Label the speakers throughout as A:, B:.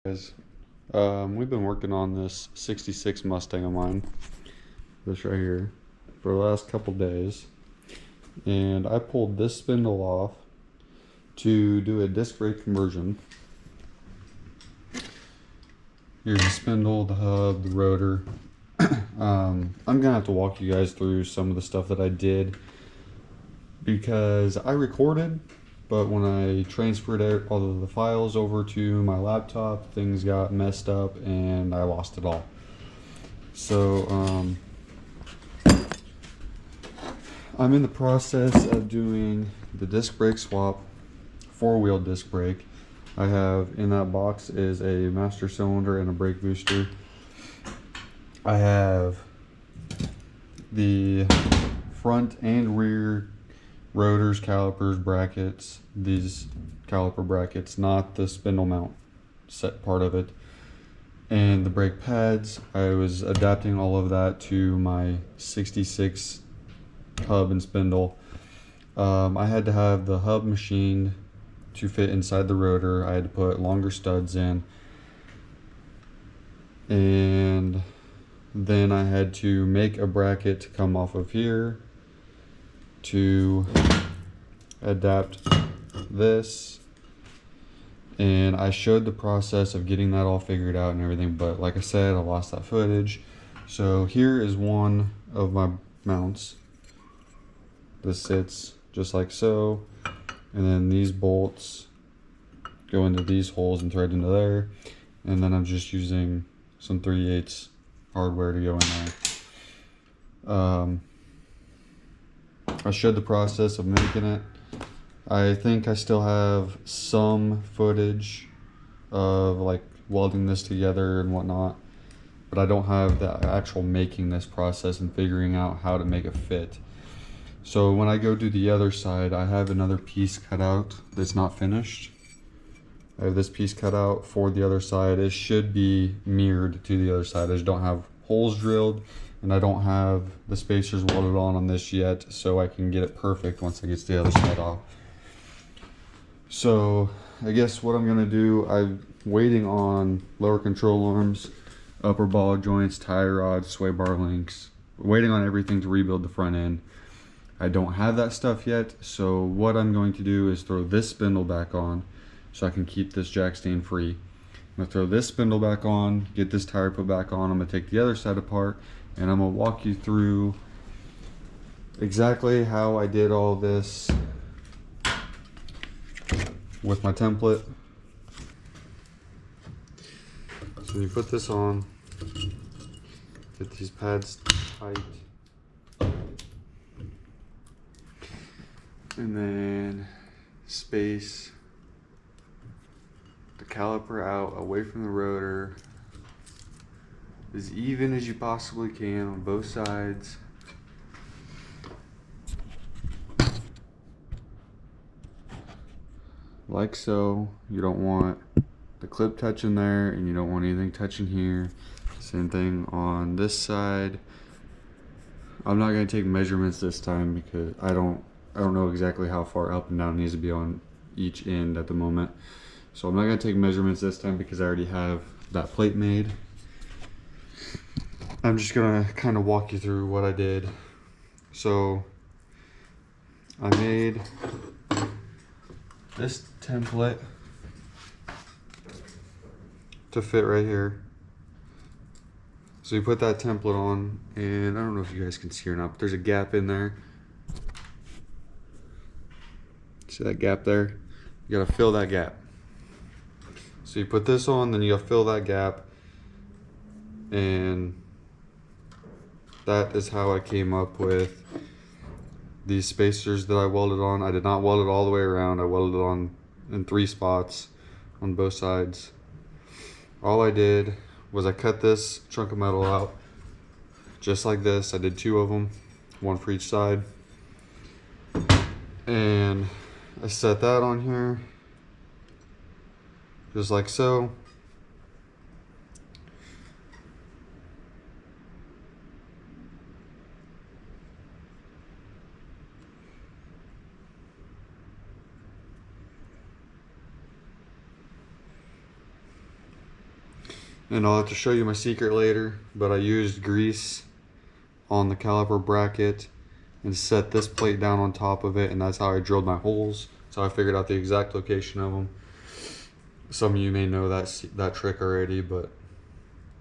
A: Guys, we've been working on this 66 Mustang of mine, this right here, for the last couple days, and I pulled this spindle off to do a disc brake conversion. Here's the spindle, the hub, the rotor. I'm gonna have to walk you guys through some of the stuff that I did because I recorded, but when I transferred all of the files over to my laptop, things got messed up and I lost it all. So I'm in the process of doing the disc brake swap, four-wheel disc brake. I have in that box is a master cylinder and a brake booster. I have the front and rear rotors, calipers, brackets, these caliper brackets, not the spindle mount set part of it, and the brake pads. I was adapting all of that to my 66 hub and spindle. I had to have the hub machined to fit inside the rotor. I had to put longer studs in, and then I had to make a bracket to come off of here to adapt this, and I showed the process of getting that all figured out and everything, but like I said, I lost that footage. So here is one of my mounts. This sits just like so, and then these bolts go into these holes and thread into there, and then I'm just using some 3/8 hardware to go in there. I showed the process of making it. I think I still have some footage of like welding this together and whatnot, but I don't have the actual making this process and figuring out how to make it fit. So when I go do the other side, I have another piece cut out that's not finished. I have this piece cut out for the other side. It should be mirrored to the other side. I just don't have holes drilled, and I don't have the spacers welded on this yet, so I can get it perfect once I get the other side off. So I guess what I'm gonna do, I'm waiting on lower control arms, upper ball joints, tie rods, sway bar links, waiting on everything to rebuild the front end. I don't have that stuff yet, so what I'm going to do is throw this spindle back on so I can keep this jack stand free. I'm gonna throw this spindle back on, get this tire put back on. I'm gonna take the other side apart, and I'm gonna walk you through exactly how I did all this with my template. So you put this on, get these pads tight, and then space the caliper out away from the rotor as even as you possibly can on both sides. Like so. You don't want the clip touching there, and you don't want anything touching here. Same thing on this side. I'm not going to take measurements this time because I don't know exactly how far up and down it needs to be on each end at the moment. So I'm not going to take measurements this time because I already have that plate made. I'm just going to kind of walk you through what I did. So I made this template to fit right here. So you put that template on, and I don't know if you guys can see or not, but there's a gap in there. See that gap there? You gotta fill that gap. So you put this on, then you gotta fill that gap, and that is how I came up with these spacers that I welded on. I did not weld it all the way around. I welded it on in 3 spots on both sides. All I did was I cut this chunk of metal out just like this. I did 2 of them, 1 for each side, and I set that on here just like so. And I'll have to show you my secret later, but I used grease on the caliper bracket and set this plate down on top of it, and that's how I drilled my holes. So I figured out the exact location of them. Some of you may know that trick already, but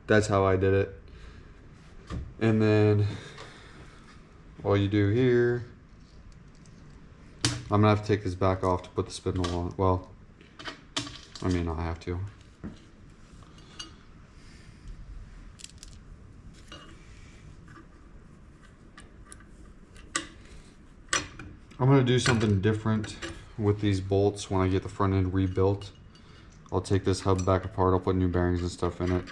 A: that's how I did it. And then all you do here, I'm gonna have to take this back off to put the spindle on. Well, I mean, I have to. I'm gonna do something different with these bolts when I get the front end rebuilt. I'll take this hub back apart, I'll put new bearings and stuff in it.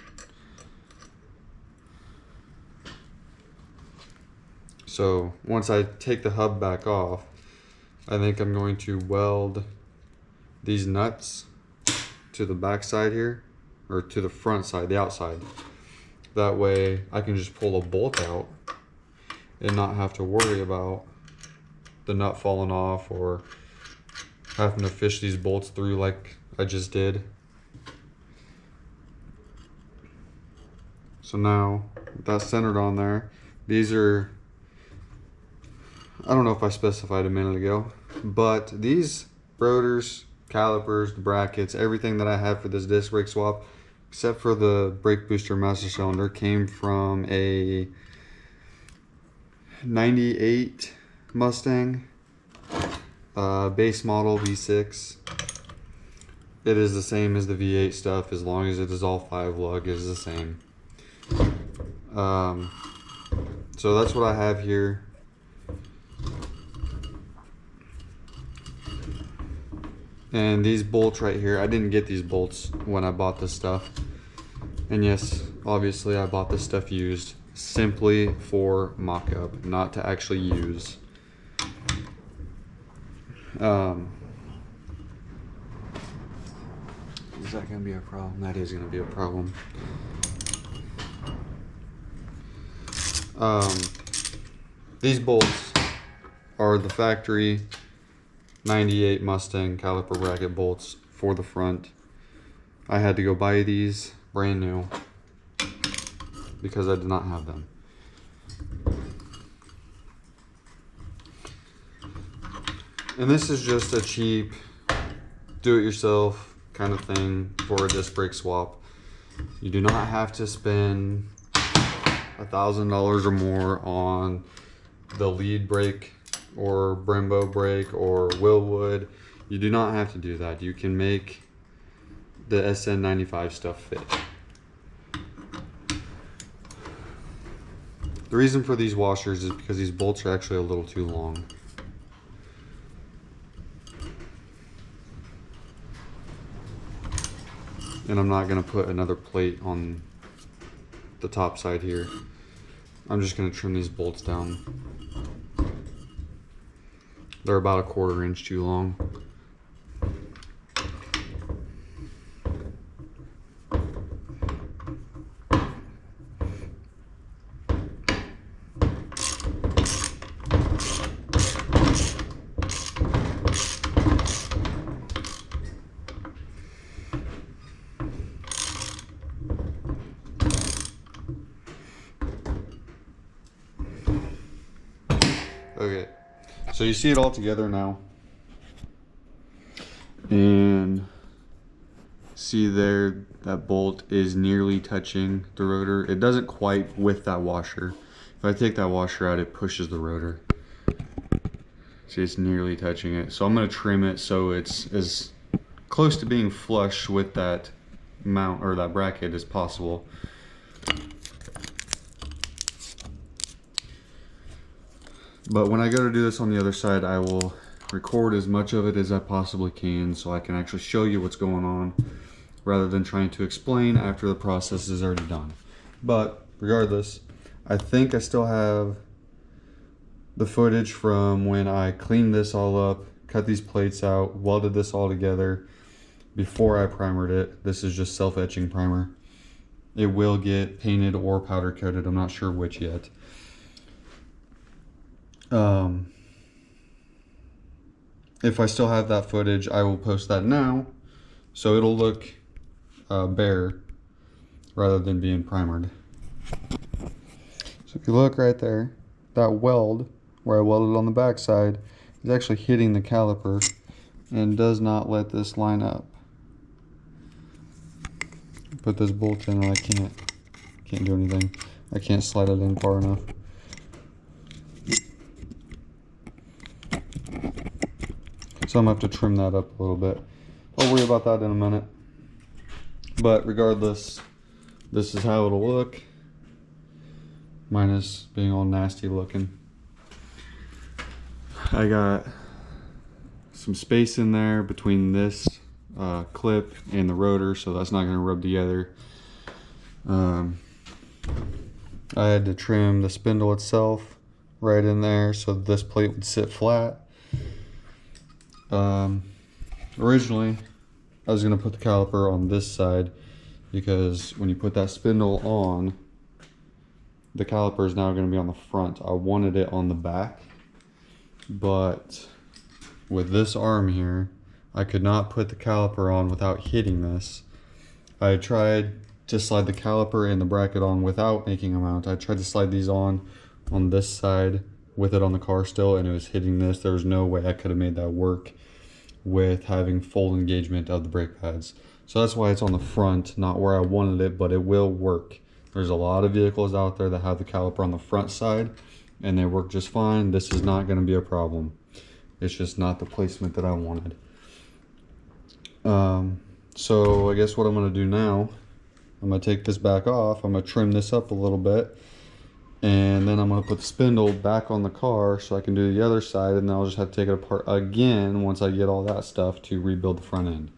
A: So once I take the hub back off, I think I'm going to weld these nuts to the back side here, or to the front side, the outside. That way I can just pull a bolt out and not have to worry about the nut falling off or having to fish these bolts through like I just did. So now that's centered on there. These are, I don't know if I specified a minute ago, but these rotors, calipers, the brackets, everything that I have for this disc brake swap, except for the brake booster master cylinder, came from a 98 Mustang, base model V6. It is the same as the V8 stuff, as long as it is all 5 lug, it is the same. So that's what I have here. And these bolts right here, I didn't get these bolts when I bought this stuff. And yes, obviously I bought this stuff used simply for mock-up, not to actually use. Is that gonna be a problem? That is gonna be a problem. These bolts are the factory 98 Mustang caliper bracket bolts for the front. I had to go buy these brand new because I did not have them. And this is just a cheap do-it-yourself kind of thing for a disc brake swap. You do not have to spend $1,000 or more on the lead brake or Brembo brake or Willwood. You do not have to do that. You can make the SN95 stuff fit. The reason for these washers is because these bolts are actually a little too long. And I'm not gonna put another plate on the top side here. I'm just gonna trim these bolts down. They're about 1/4 inch too long. Okay, so you see it all together now. And see there, that bolt is nearly touching the rotor. It doesn't quite with that washer. If I take that washer out, it pushes the rotor. See, it's nearly touching it. So I'm gonna trim it so it's as close to being flush with that mount or that bracket as possible. But when I go to do this on the other side, I will record as much of it as I possibly can so I can actually show you what's going on rather than trying to explain after the process is already done. But regardless, I think I still have the footage from when I cleaned this all up, cut these plates out, welded this all together before I primered it. This is just self-etching primer. It will get painted or powder coated, I'm not sure which yet. If I still have that footage, I will post that now, so it'll look bare rather than being primered. So if you look right there, that weld where I welded on the back side is actually hitting the caliper and does not let this line up. Put this bolt in and I can't do anything. I can't slide it in far enough. So I'm gonna have to trim that up a little bit. I'll worry about that in a minute. But regardless, this is how it'll look, minus being all nasty looking. I got some space in there between this clip and the rotor, so that's not going to rub together. I had to trim the spindle itself right in there so this plate would sit flat. Originally I was going to put the caliper on this side because when you put that spindle on, the caliper is now going to be on the front. I wanted it on the back, but with this arm here, I could not put the caliper on without hitting this. I tried to slide the caliper and the bracket on without making a mount. I tried to slide these on this side with it on the car still, and it was hitting this. There was no way I could have made that work with having full engagement of the brake pads. So that's why it's on the front, not where I wanted it, but it will work. There's a lot of vehicles out there that have the caliper on the front side and they work just fine. This is not going to be a problem. It's just not the placement that I wanted. So I guess what I'm going to do now, I'm going to take this back off. I'm going to trim this up a little bit, and then I'm going to put the spindle back on the car so I can do the other side, and then I'll just have to take it apart again once I get all that stuff to rebuild the front end.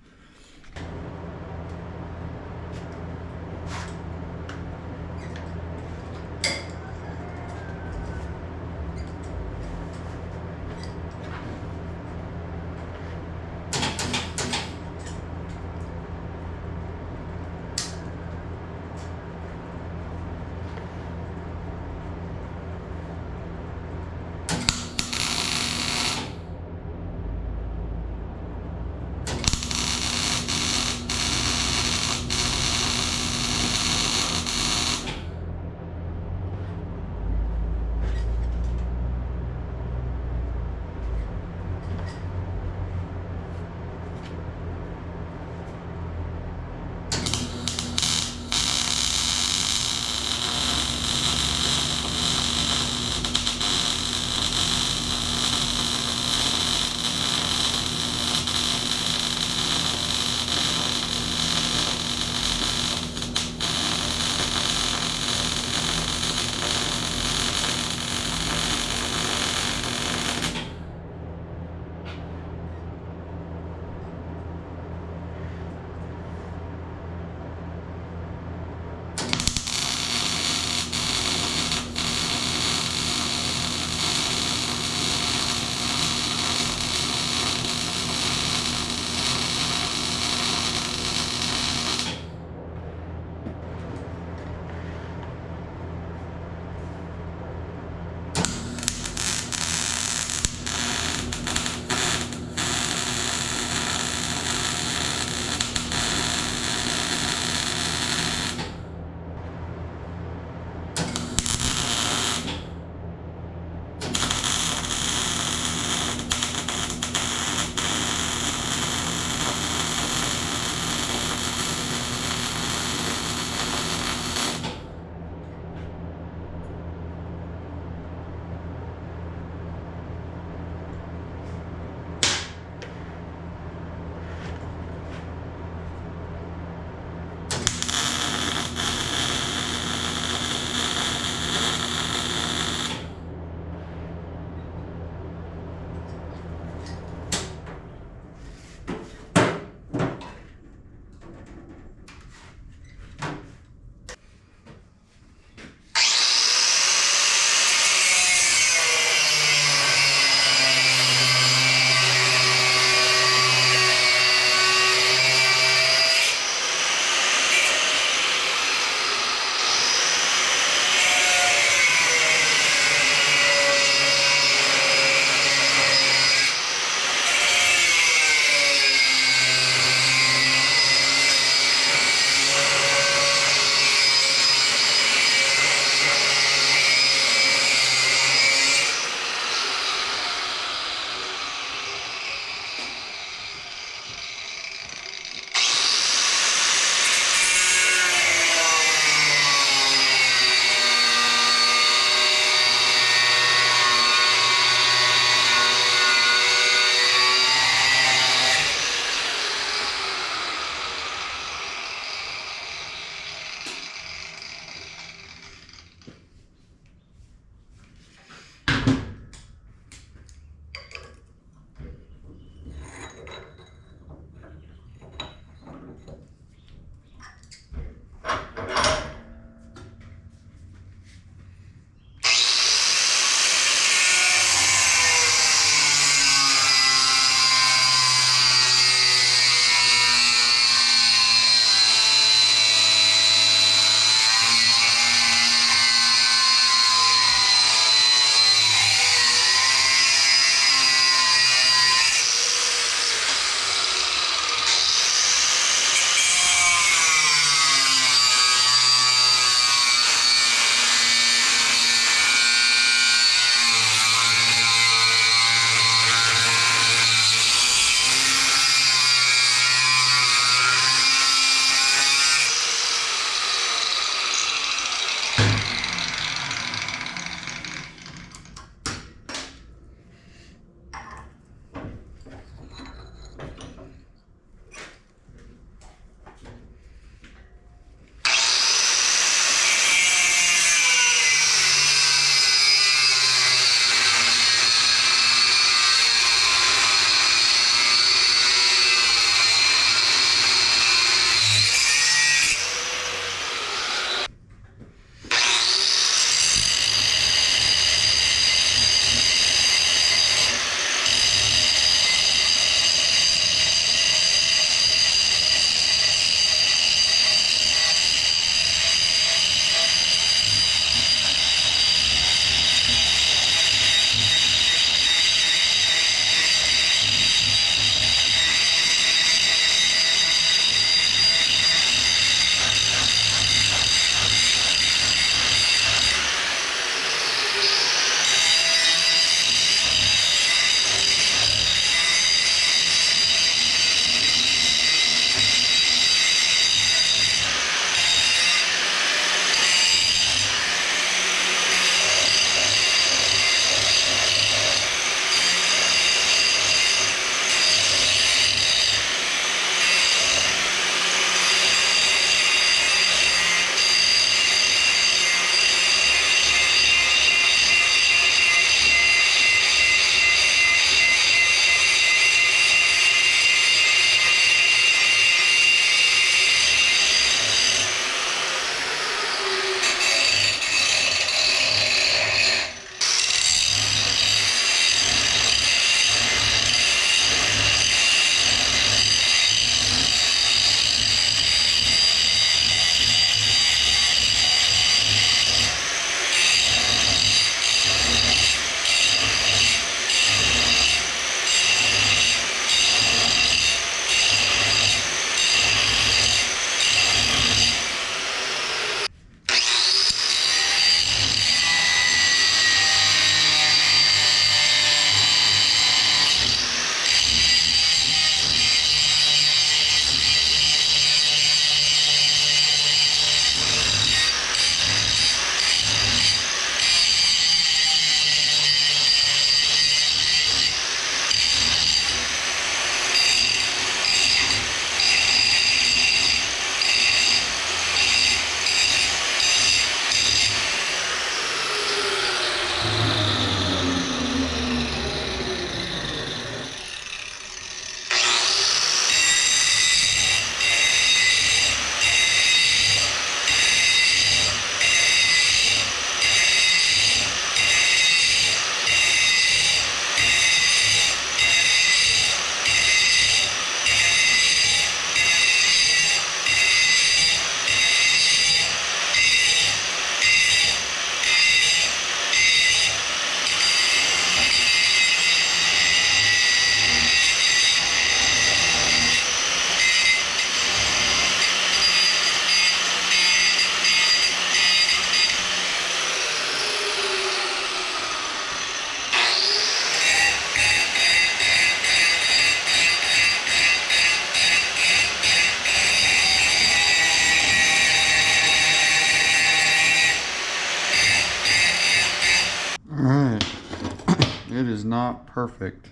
A: It is not perfect,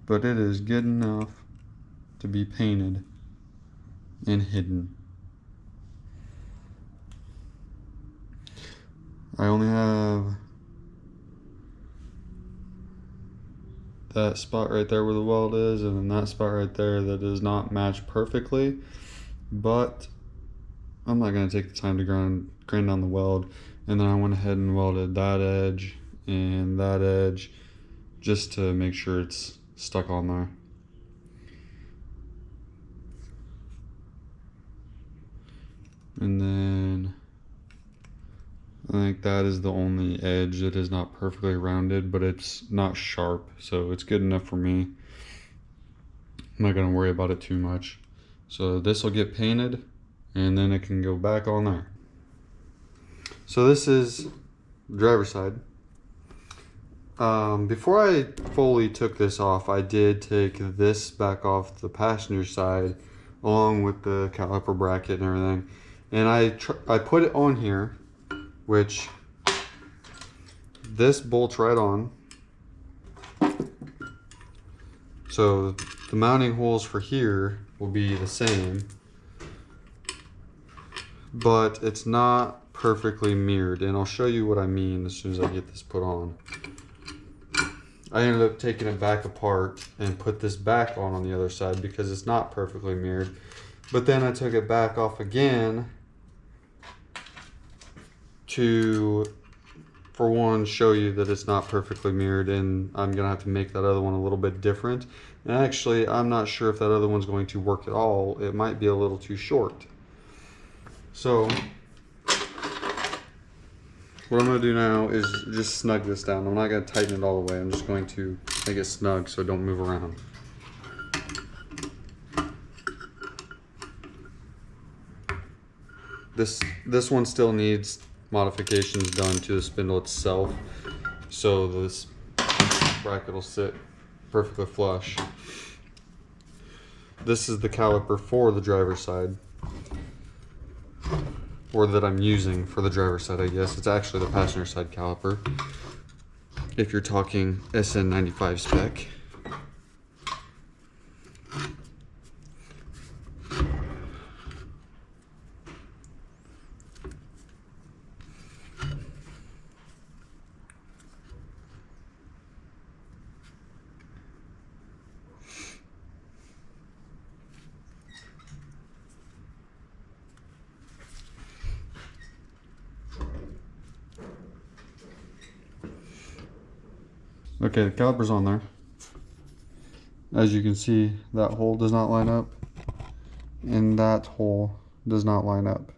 A: but it is good enough to be painted and hidden. I only have that spot right there where the weld is, and then that spot right there that does not match perfectly, but I'm not going to take the time to grind down the weld. And then I went ahead and welded that edge and that edge just to make sure it's stuck on there. And then I think that is the only edge that is not perfectly rounded, but it's not sharp, so it's good enough for me. I'm not going to worry about it too much. So this will get painted and then it can go back on there. So this is the driver's side. Before I fully took this off, I did take this back off the passenger side along with the caliper bracket and everything. And I put it on here, which this bolts right on. So the mounting holes for here will be the same, but it's not perfectly mirrored, and I'll show you what I mean as soon as I get this put on. I ended up taking it back apart and put this back on the other side because it's not perfectly mirrored. But then I took it back off again to, for one, show you that it's not perfectly mirrored, and I'm gonna have to make that other one a little bit different. And actually, I'm not sure if that other one's going to work at all. It might be a little too short. So what I'm going to do now is just snug this down. I'm not going to tighten it all the way. I'm just going to make it snug so it don't move around. This one still needs modifications done to the spindle itself, so this bracket will sit perfectly flush. This is the caliper for the driver's side, or that I'm using for the driver's side, I guess. It's actually the passenger side caliper, if you're talking SN95 spec. Okay, the caliper's on there. As you can see, that hole does not line up, and that hole does not line up.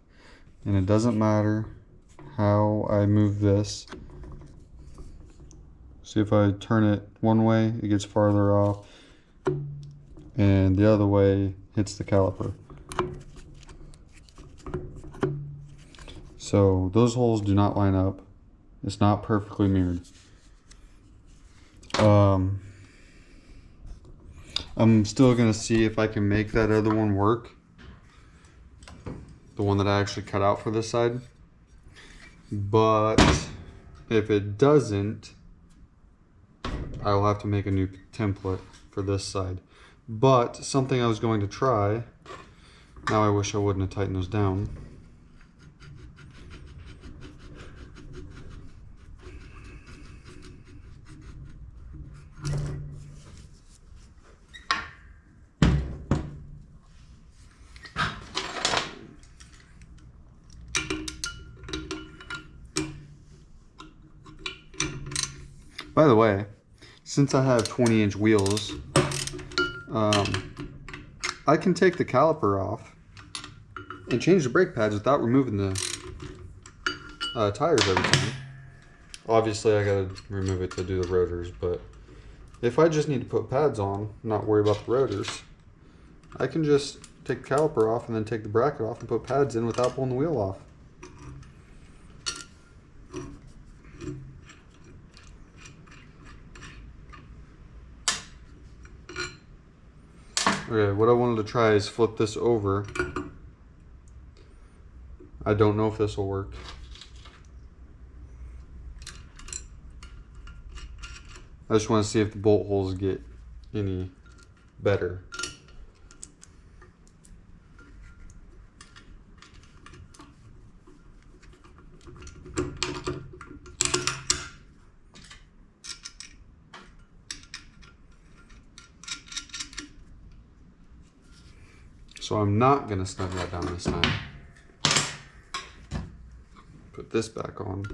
A: And it doesn't matter how I move this. See, if I turn it one way, it gets farther off, and the other way hits the caliper. So those holes do not line up. It's not perfectly mirrored. I'm still gonna see if I can make that other one work, the one that I actually cut out for this side. But if it doesn't, I will have to make a new template for this side. But something I was going to try, now I wish I wouldn't have tightened those down. By the way, since I have 20-inch wheels, I can take the caliper off and change the brake pads without removing the tires every time. Obviously, I gotta remove it to do the rotors, but if I just need to put pads on, not worry about the rotors, I can just take the caliper off and then take the bracket off and put pads in without pulling the wheel off. Okay, what I wanted to try is flip this over. I don't know if this will work. I just want to see if the bolt holes get any better. So I'm not going to snug that down this time. Put this back on.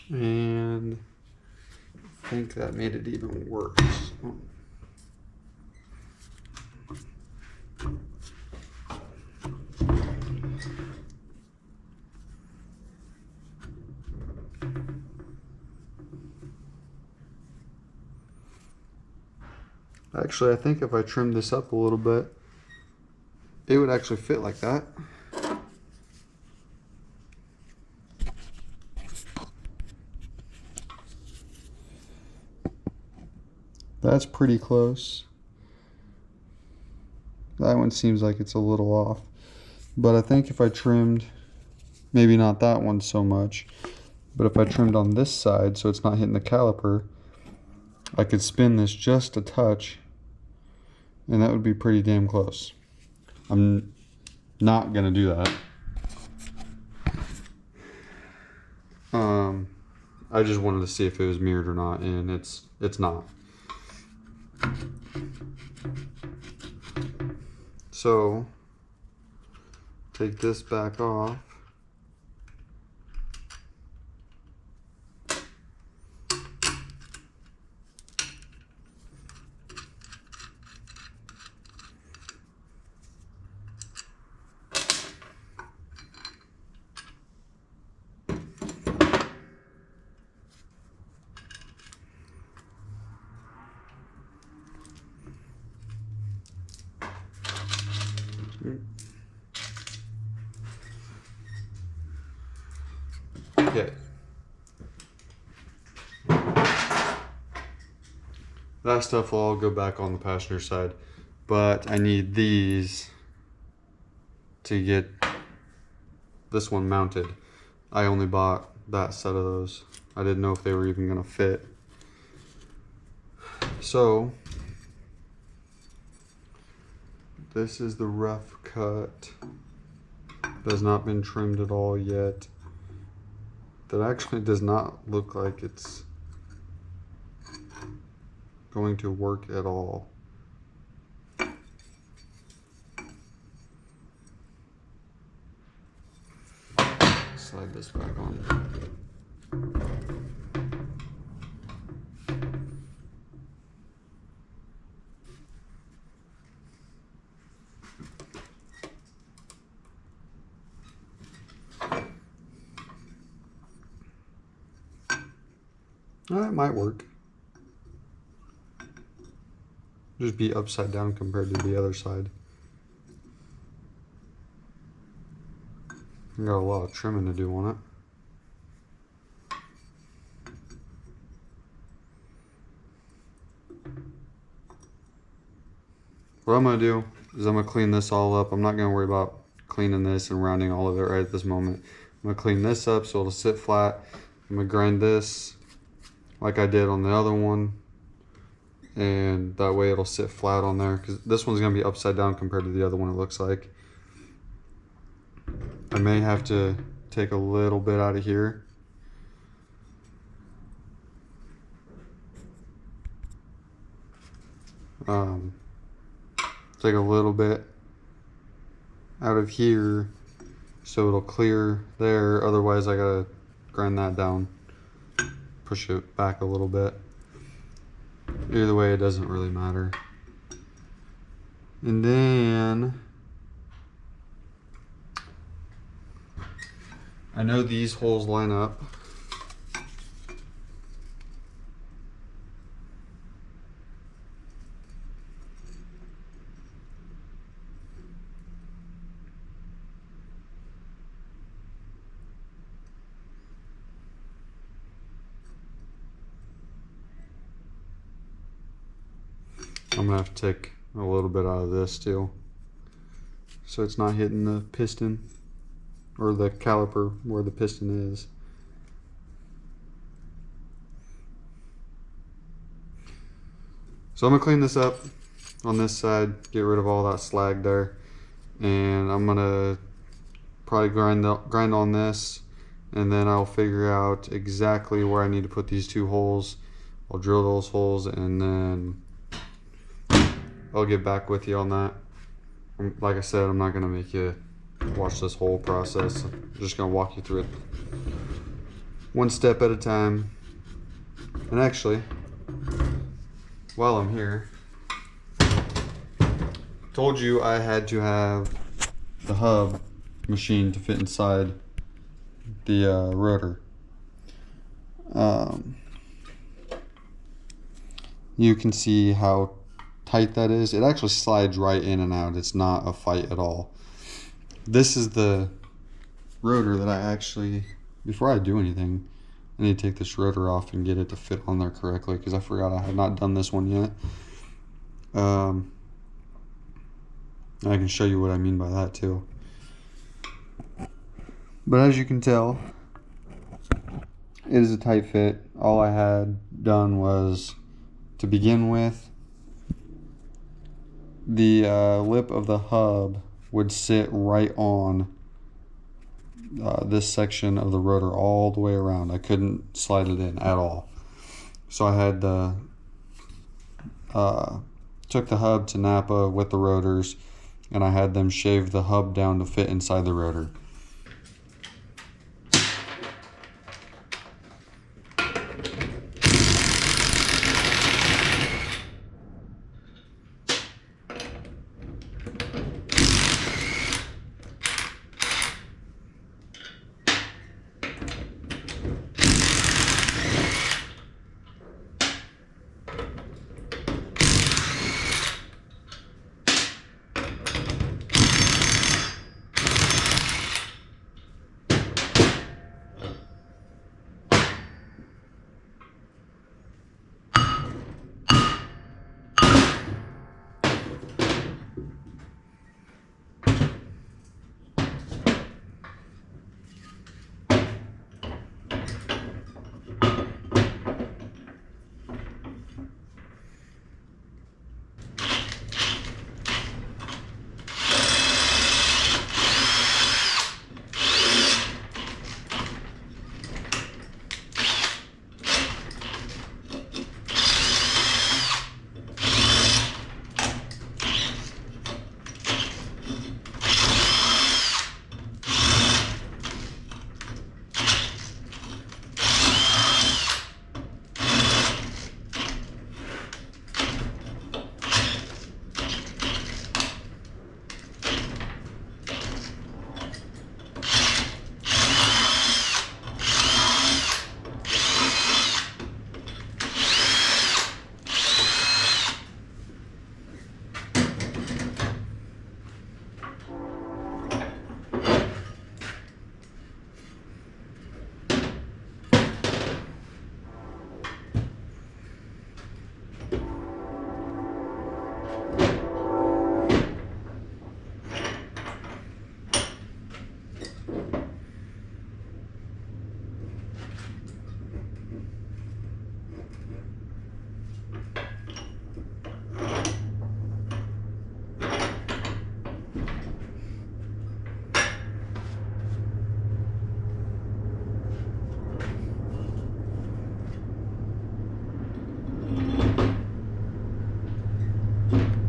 A: And I think that made it even worse. Actually, I think if I trimmed this up a little bit, it would actually fit like that. That's pretty close. That one seems like it's a little off. But I think if I trimmed, maybe not that one so much, but if I trimmed on this side so it's not hitting the caliper, I could spin this just a touch, and that would be pretty damn close. I'm not gonna do that. I just wanted to see if it was mirrored or not, and it's not. So take this back off. Okay. That stuff will all go back on the passenger side, but I need these to get this one mounted. I only bought that set of those. I didn't know if they were even gonna fit. So this is the rough cut. Has not been trimmed at all yet. That actually does not look like it's going to work at all. Slide this back on. It might work. Just be upside down compared to the other side. Got a lot of trimming to do on it. What I'm gonna do is I'm gonna clean this all up. I'm not gonna worry about cleaning this and rounding all of it right at this moment. I'm gonna clean this up so it'll sit flat. I'm gonna grind this like I did on the other one, and that way it'll sit flat on there, because this one's gonna be upside down compared to the other one, it looks like. I may have to take a little bit out of here. Take a little bit out of here so it'll clear there, otherwise I gotta grind that down, push it back a little bit. Either way, it doesn't really matter. And then I know these holes line up. I'm gonna have to take a little bit out of this too, so it's not hitting the piston or the caliper where the piston is. So I'm gonna clean this up on this side, get rid of all that slag there, and I'm gonna probably grind on this, and then I'll figure out exactly where I need to put these 2 holes. I'll drill those holes, and then I'll get back with you on that. Like I said, I'm not gonna make you watch this whole process. I'm just gonna walk you through it one step at a time. And actually, while I'm here, told you I had to have the hub machine to fit inside the rotor. You can see how tight that is. It actually slides right in and out. It's not a fight at all. This is the rotor that I actually, before I do anything, I need to take this rotor off and get it to fit on there correctly, because I forgot I had not done this one yet. I can show you what I mean by that too. But as you can tell, it is a tight fit. All I had done was, to begin with, the lip of the hub would sit right on this section of the rotor all the way around. I couldn't slide it in at all. So I had took the hub to Napa with the rotors, and I had them shave the hub down to fit inside the rotor.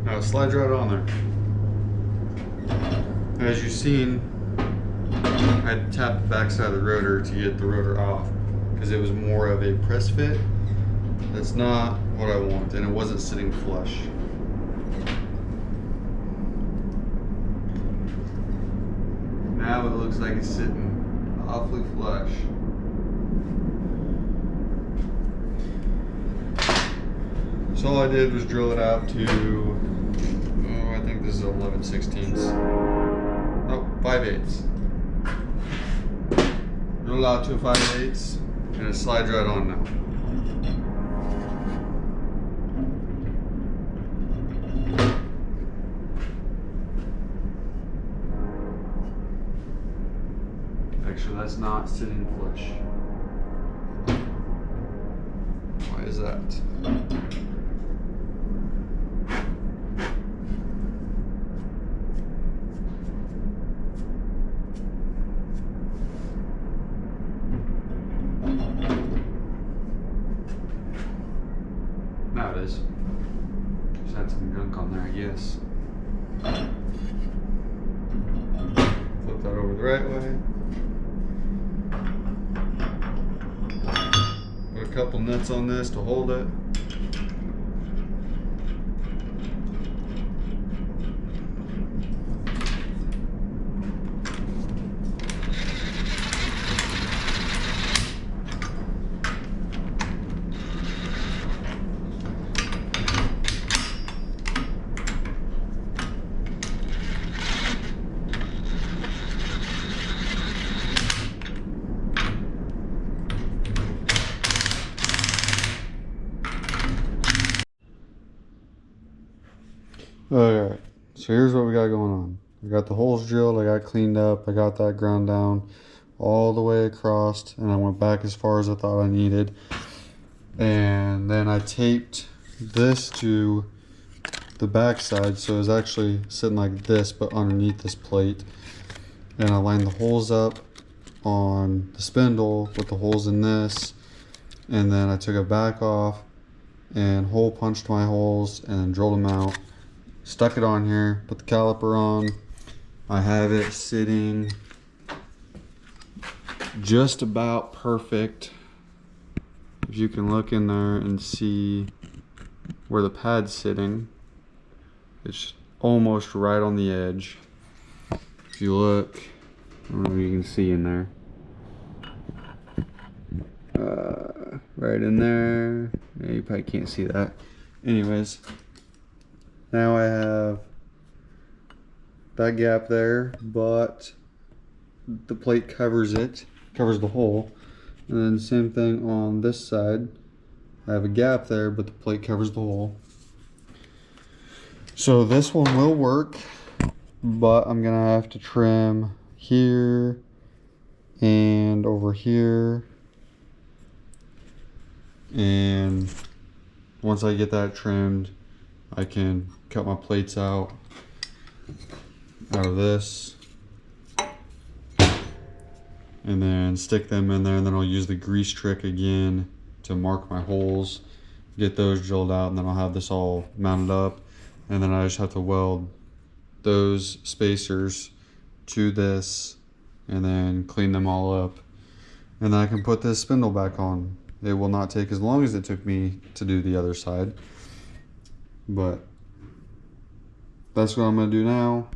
A: Now it slides right on there. As you've seen, I had to tap the backside of the rotor to get the rotor off because it was more of a press fit. That's not what I want, and it wasn't sitting flush. Now it looks like it's sitting awfully flush. So all I did was drill it out to, I think this is 11/16. Oh, 5/8. Drill it out to a 5/8, and it slides right on now. Make sure that's not sitting flush. Why is that? Now it is. Just had some gunk on there, I guess. Flip that over the right way. Put a couple nuts on this to hold it. Alright, so here's what we got going on. I got the holes drilled, I got cleaned up, I got that ground down all the way across, and I went back as far as I thought I needed. And then I taped this to the back side, so it's actually sitting like this, but underneath this plate. And I lined the holes up on the spindle with the holes in this, and then I took it back off and hole punched my holes and then drilled them out. Stuck it on here, put the caliper on. I have it sitting just about perfect. If you can look in there and see where the pad's sitting, it's almost right on the edge. If you look, I don't know if you can see in there. Right in there. Yeah, you probably can't see that. Anyways. Now I have that gap there, but the plate covers it, covers the hole. And then same thing on this side. I have a gap there, but the plate covers the hole. So this one will work, but I'm gonna have to trim here and over here. And once I get that trimmed, I can cut my plates out of this and then stick them in there, and then I'll use the grease trick again to mark my holes, get those drilled out, and then I'll have this all mounted up, and then I just have to weld those spacers to this and then clean them all up, and then I can put this spindle back on. It will not take as long as it took me to do the other side, but that's what I'm going to do now.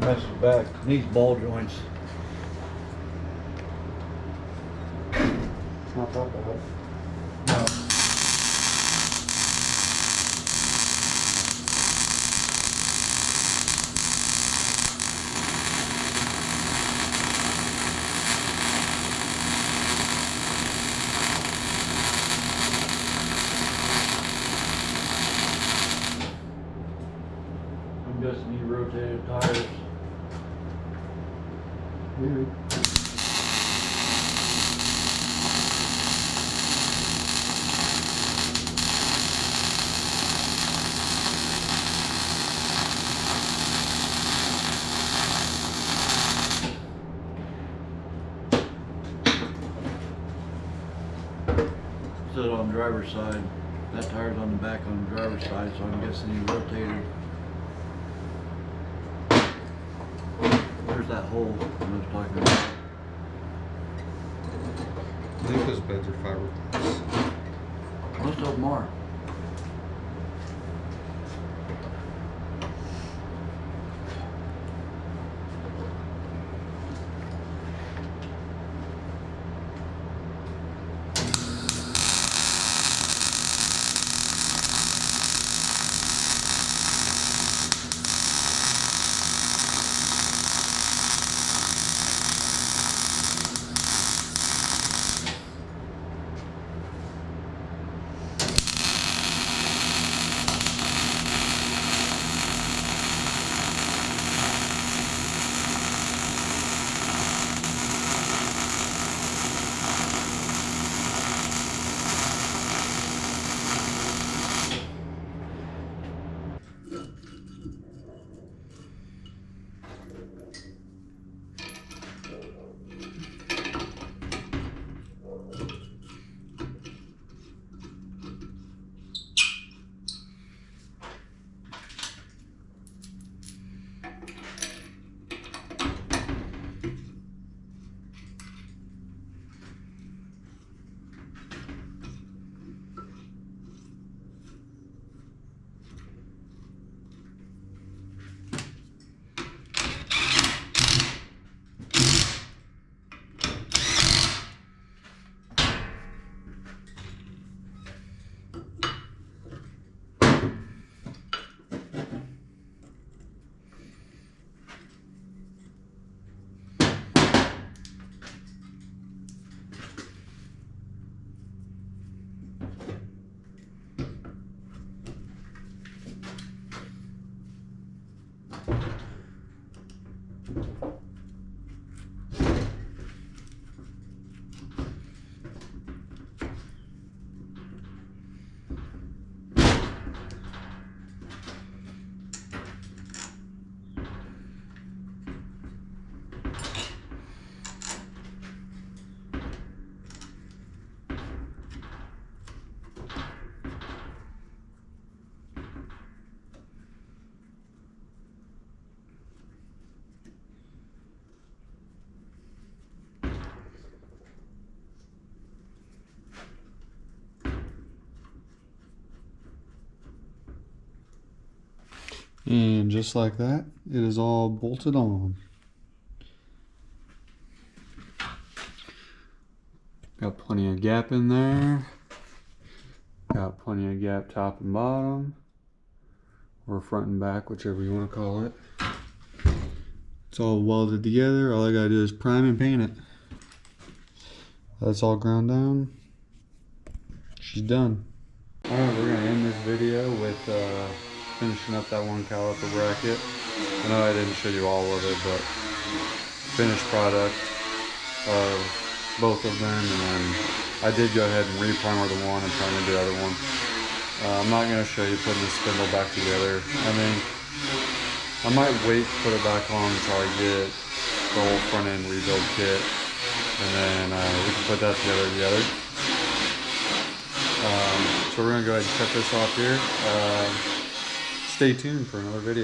B: presses back. Needs ball joints.
A: It's not that bad.
B: No. I'm guessing you rotated tires.
A: Maybe.
B: Sit on driver's side. That tire's on the back on the driver's side, so I'm guessing you rotated. Where's that hole I was talking about?
A: I think those beds are fiberglass.
B: Most of them are.
A: And just like that, it is all bolted on. Got plenty of gap in there. Got plenty of gap top and bottom. Or front and back, whichever you want to call it. It's all welded together. All I gotta do is prime and paint it. That's all ground down. She's done. Alright, we're gonna end this video with finishing up that one caliper bracket. I know I didn't show you all of it, but finished product of both of them, and then I did go ahead and re-primer the one and primer the other one. I'm not going to show you putting the spindle back together. I think I might wait to put it back on until I get the whole front end rebuild kit, and then we can put that together. So we're going to go ahead and cut this off here. Stay tuned for another video.